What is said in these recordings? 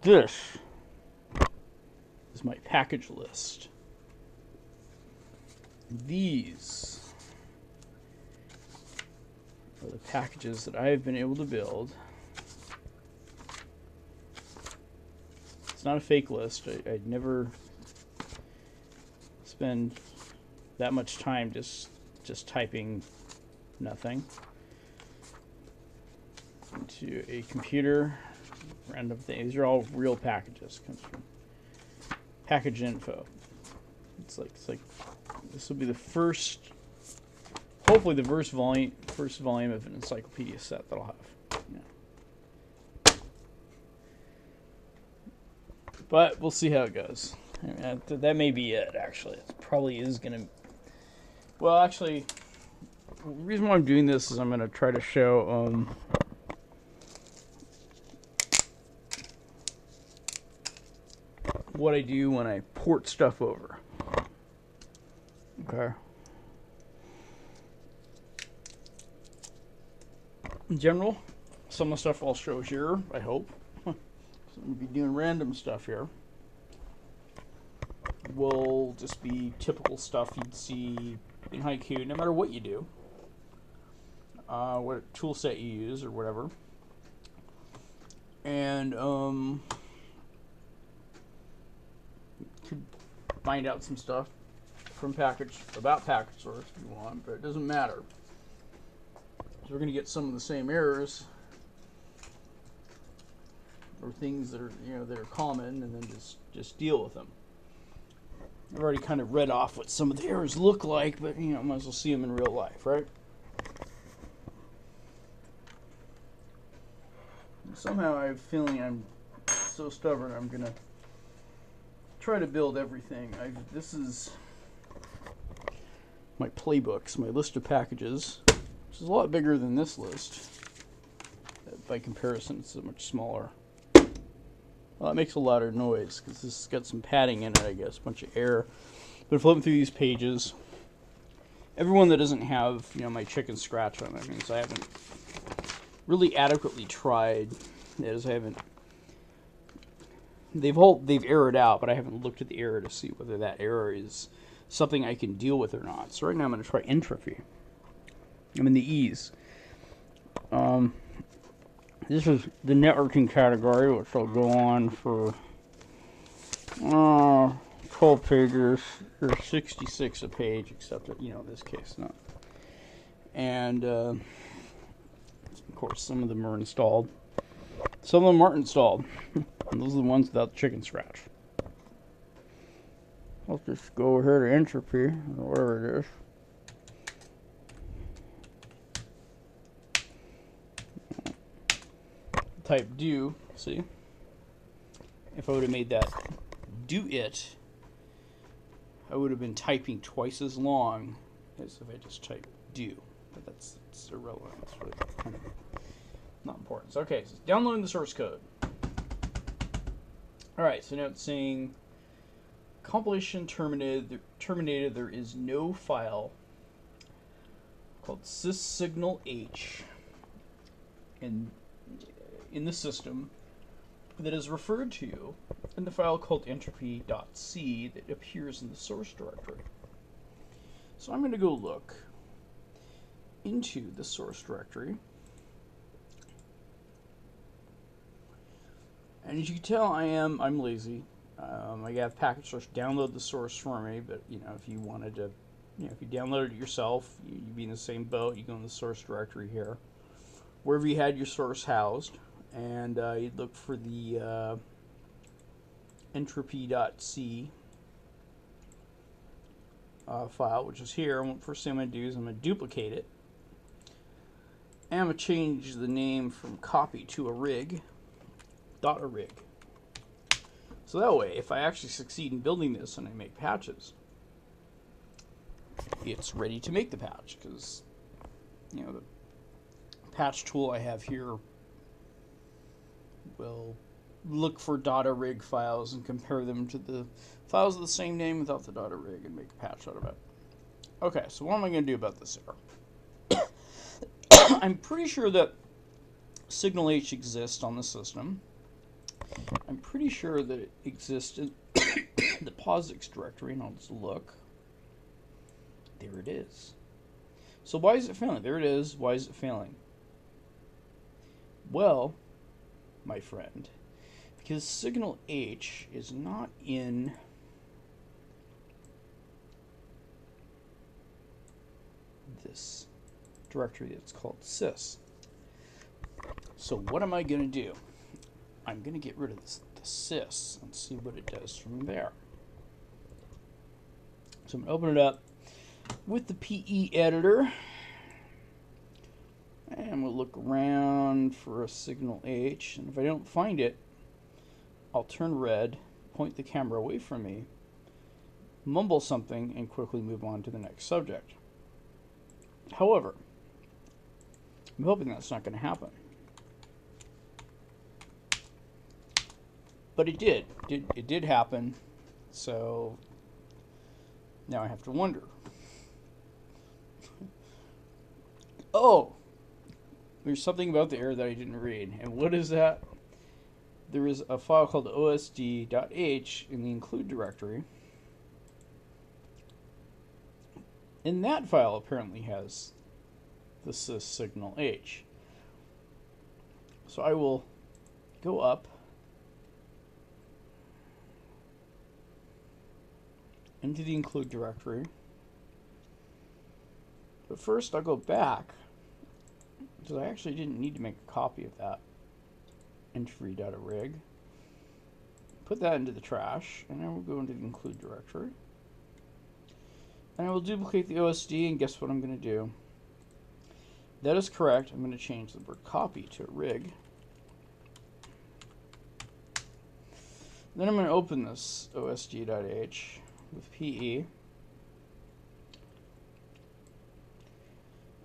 this is my package list. These are the packages that I have been able to build. It's not a fake list. I'd never spend that much time just typing nothing into a computer. Random things. These are all real packages. Comes from package info. It's like this will be the first, hopefully the first volume of an encyclopedia set that I'll have. Yeah. But we'll see how it goes. That may be it. Actually, it probably is gonna. Well, actually, the reason why I'm doing this is I'm gonna try to show what I do when I port stuff over. Okay. In general, some of the stuff I'll show here, I hope. So I'm going to be doing random stuff here. Will just be typical stuff you'd see in Haiku, no matter what you do. What tool set you use or whatever. And, could find out some stuff from about Pkgsrc if you want, but it doesn't matter. So we're going to get some of the same errors or things that are that are common, and then just deal with them. I've already kind of read off what some of the errors look like, but might as well see them in real life, right? And somehow I have a feeling I'm so stubborn I'm going to try to build everything. This is my playbooks, my list of packages, which is a lot bigger than this list. By comparison, it's so much smaller. Well, it makes a louder noise because this has got some padding in it, I guess, a bunch of air. But flipping through these pages, everyone that doesn't have my chicken scratch on it means I haven't really adequately tried. That is, I haven't. They've errored out, but I haven't looked at the error to see whether that error is something I can deal with or not. So right now I'm going to try entropy. I'm in the E's. This is the networking category, which will go on for 12 pages. There's 66 a page, except that, in this case, not. And, of course, some of them are installed. Some of them aren't installed. And those are the ones without the chicken scratch. Let's just go over here to entropy, or whatever it is. Type do, see? If I would have made that do it, I would have been typing twice as long as if I just typed do. But that's irrelevant. It's really kind of not important. So, okay, so downloading the source code. Alright, so now it's saying compilation terminated. There is no file called syssignalh in the system that is referred to in the file called entropy.c that appears in the source directory. So I'm going to go look into the source directory. And as you can tell, I'm lazy. I have Pkgsrc download the source for me, but if you wanted to, if you downloaded it yourself, you'd be in the same boat. You go in the source directory here, wherever you had your source housed, and you'd look for the entropy.c file, which is here. And first thing I'm going to do is I'm going to duplicate it, and I'm going to change the name from copy to a rig. .a rig. So that way, if I actually succeed in building this and I make patches, it's ready to make the patch, because the patch tool I have here will look for .a rig files and compare them to the files of the same name without the .a rig and make a patch out of it. Okay, so what am I going to do about this error? I'm pretty sure that signal H exists on the system. I'm pretty sure that it exists in the POSIX directory, and I'll just look. There it is. So why is it failing? There it is. Why is it failing? Well, my friend, because signal H is not in this directory that's called sys. So what am I going to do? I'm going to get rid of the sys and see what it does from there. So I'm going to open it up with the PE editor, and we'll look around for a signal H, and if I don't find it, I'll turn red, point the camera away from me, mumble something, and quickly move on to the next subject. However, I'm hoping that's not going to happen. But it did. It did happen, so now I have to wonder. Oh, there's something about the error that I didn't read. And what is that? There is a file called osd.h in the include directory. And that file apparently has the sys signal H. So I will go up into the include directory. But first I'll go back, because I actually didn't need to make a copy of that entry.rig. Put that into the trash, and I will go into the include directory. And I will duplicate the OSD, and guess what I'm going to do? That is correct. I'm going to change the word copy to rig. Then I'm going to open this osd.h with PE.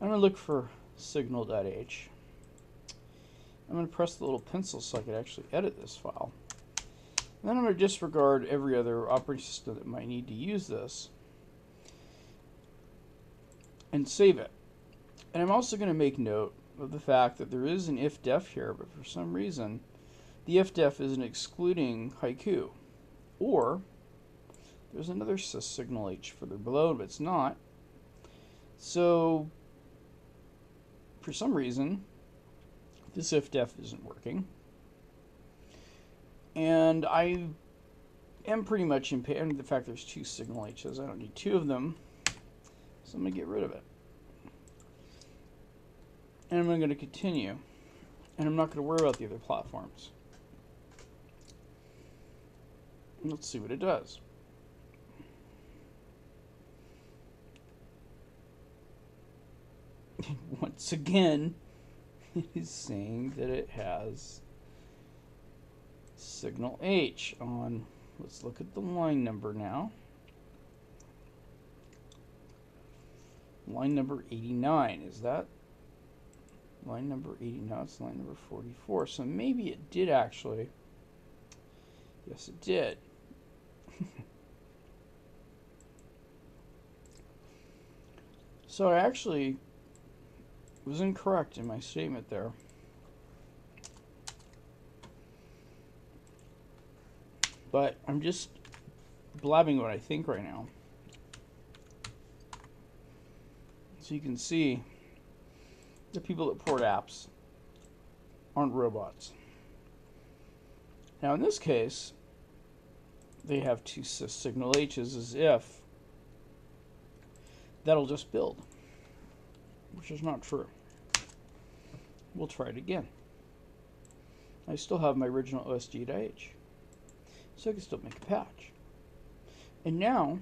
I'm going to look for signal.h. I'm going to press the little pencil so I can actually edit this file. And then I'm going to disregard every other operating system that might need to use this and save it. And I'm also going to make note of the fact that there is an if-def here, but for some reason the if-def isn't excluding Haiku. Or there's another sys signal H further below, but it's not. So for some reason this if-def isn't working. And I am pretty much impatient. The fact there's two signal H's, I don't need two of them. So I'm going to get rid of it. And I'm going to continue. And I'm not going to worry about the other platforms. Let's see what it does. Once again, it is saying that it has signal H on. Let's look at the line number now. Line number 89. Is that line number 80? No, it's line number 44. So maybe it did actually. Yes, it did. So I actually was incorrect in my statement there. But I'm just blabbing what I think right now. So you can see the people that port apps aren't robots. Now in this case, they have two sys signal H's as if that'll just build, which is not true. We'll try it again. I still have my original OSD.h, so I can still make a patch. And now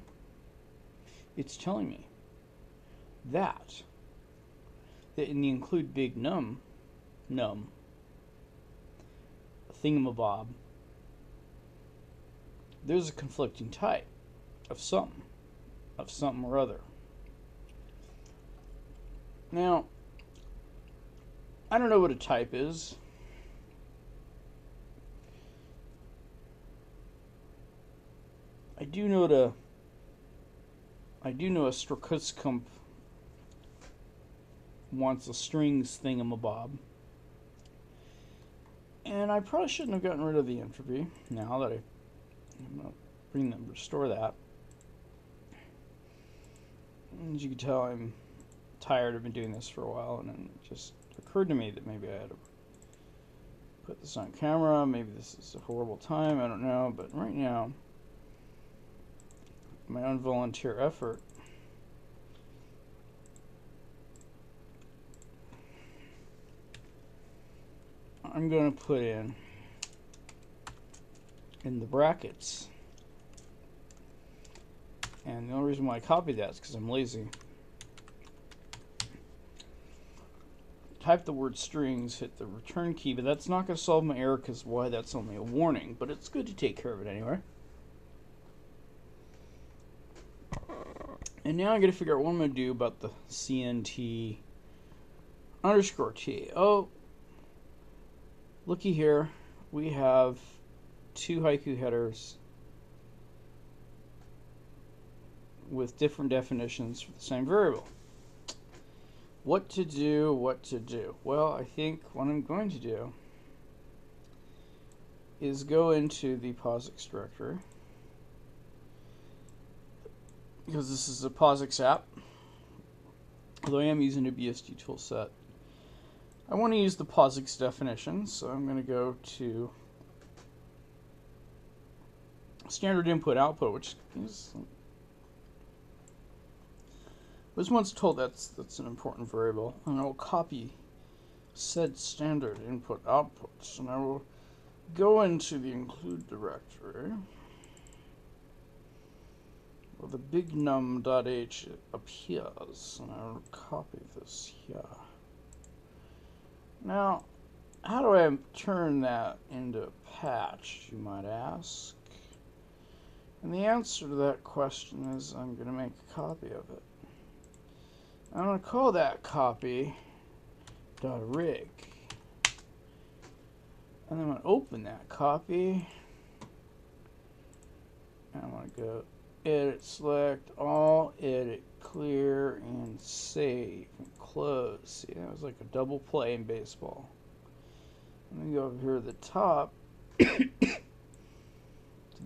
it's telling me that in the include big num thingamabob, there's a conflicting type of something or other. Now, I don't know what a type is. I do know a Strakutskump wants a strings thingamabob. And I probably shouldn't have gotten rid of the entropy. Now that I'm going to restore that. As you can tell, I'm tired. I've been doing this for a while, and then it just occurred to me that maybe I had to put this on camera. Maybe this is a horrible time. I don't know. But right now, my own volunteer effort, I'm going to put in the brackets. And the only reason why I copied that is because I'm lazy. Type the word strings, hit the return key, but that's not going to solve my error because why? That's only a warning, but it's good to take care of it anyway. And now I got to figure out what I'm going to do about the CNT underscore T. Oh, looky here. We have two Haiku headers with different definitions for the same variable. What to do, what to do? Well, I think what I'm going to do is go into the POSIX directory, because this is a POSIX app, although I am using a BSD toolset. I want to use the POSIX definition, so I'm going to go to standard input output, which is, I was once told that's an important variable, and I will copy said standard input outputs, and I will go into the include directory where the big num.h appears, and I will copy this here. Now, how do I turn that into a patch, you might ask? And the answer to that question is I'm going to make a copy of it. I'm going to call that copy .rig. And I'm going to open that copy. And I'm going to go edit, select all, edit, clear, and save, and close. See, that was like a double play in baseball. Let me go over here at the top to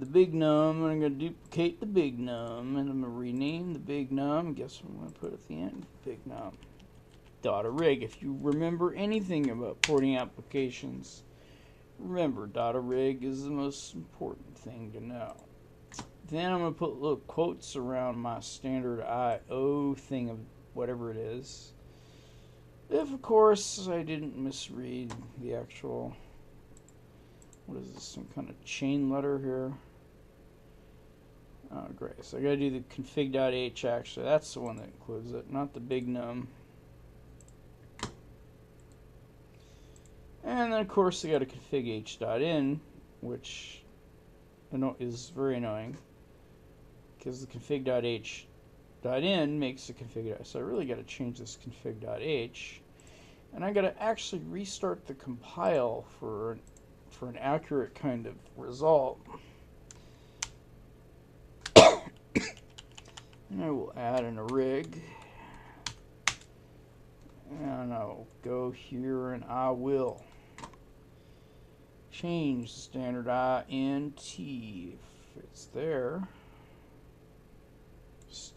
the big num, and I'm going to duplicate the big num, and I'm going to rename the big num. Guess what I'm going to put at the end? Big num. .rig. If you remember anything about porting applications, remember .rig is the most important thing to know. Then I'm going to put little quotes around my standard I/O thing of whatever it is. If, of course, I didn't misread the actual, what is this, some kind of chain letter here? Oh, great. So I got to do the config.h actually. That's the one that includes it, not the big num. And then, of course, I got to config h.in, which is very annoying, because the config.h.in makes the config.h. So I really got to change this config.h, and I got to actually restart the compile for an accurate kind of result. And I will add in a rig, and I'll go here, and I will change the standard int if it's there.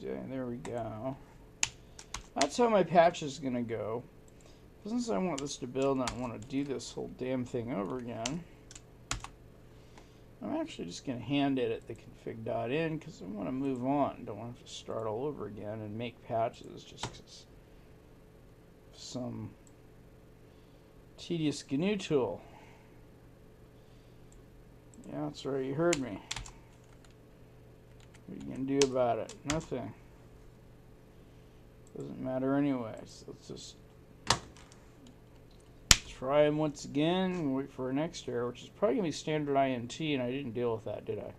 There we go. That's how my patch is going to go. Since I want this to build and I want to do this whole damn thing over again, I'm actually just going to hand edit the config.in because I want to move on. Don't want to have to start all over again and make patches just because some tedious GNU tool. Yeah, that's right, you heard me. What are you going to do about it? Nothing. Doesn't matter anyway, so let's just try them once again and wait for our next error, which is probably going to be standard int, and I didn't deal with that, did I?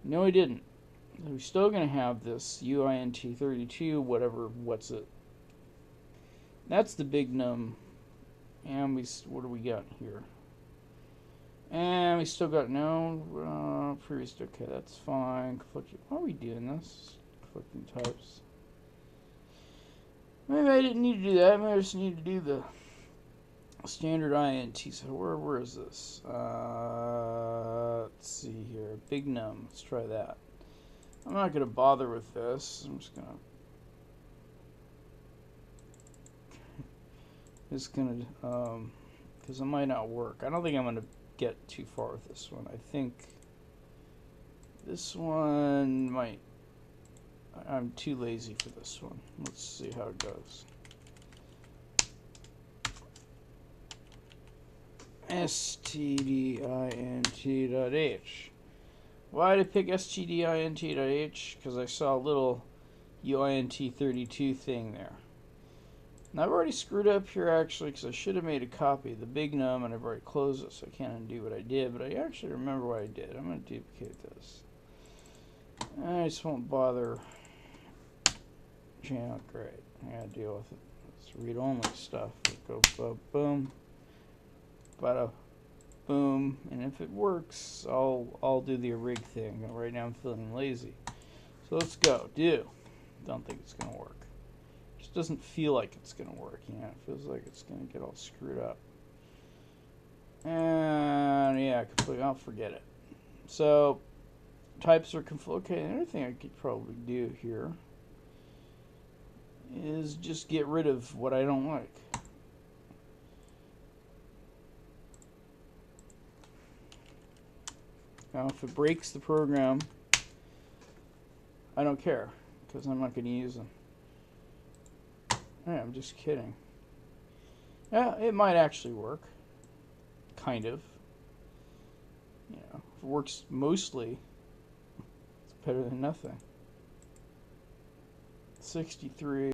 No, I didn't. We're still going to have this uint32, whatever, what's it? That's the big num. And what do we got here? And we still got no previous. Okay, that's fine. Why are we doing this? Conflicting types. Maybe I didn't need to do that. Maybe I just need to do the Standard INT. So where is this? Let's see here. Big num. Let's try that. I'm not going to bother with this. I'm just going to because it might not work. I don't think I'm going to get too far with this one. I think this one might. I'm too lazy for this one. Let's see how it goes. stdint.h. Why did I pick stdint.h? Because I saw a little uint32 thing there. And I've already screwed up here actually, because I should have made a copy of the big num, and I've already closed it, so I can't undo what I did, but I actually remember what I did. I'm going to duplicate this. I just won't bother. Yeah, great. I gotta deal with it. It's read-only stuff. Go boom, bada boom, and if it works, I'll do the rig thing. Right now I'm feeling lazy, so let's go. Don't think it's gonna work. Just doesn't feel like it's gonna work. You know, it feels like it's gonna get all screwed up. And yeah, completely. I'll forget it. So types are okay. Another thing I could probably do here is just get rid of what I don't like. Now, if it breaks the program, I don't care, because I'm not going to use them. Hey, I'm just kidding. Yeah, it might actually work. Kind of. You know, if it works mostly, it's better than nothing. 63.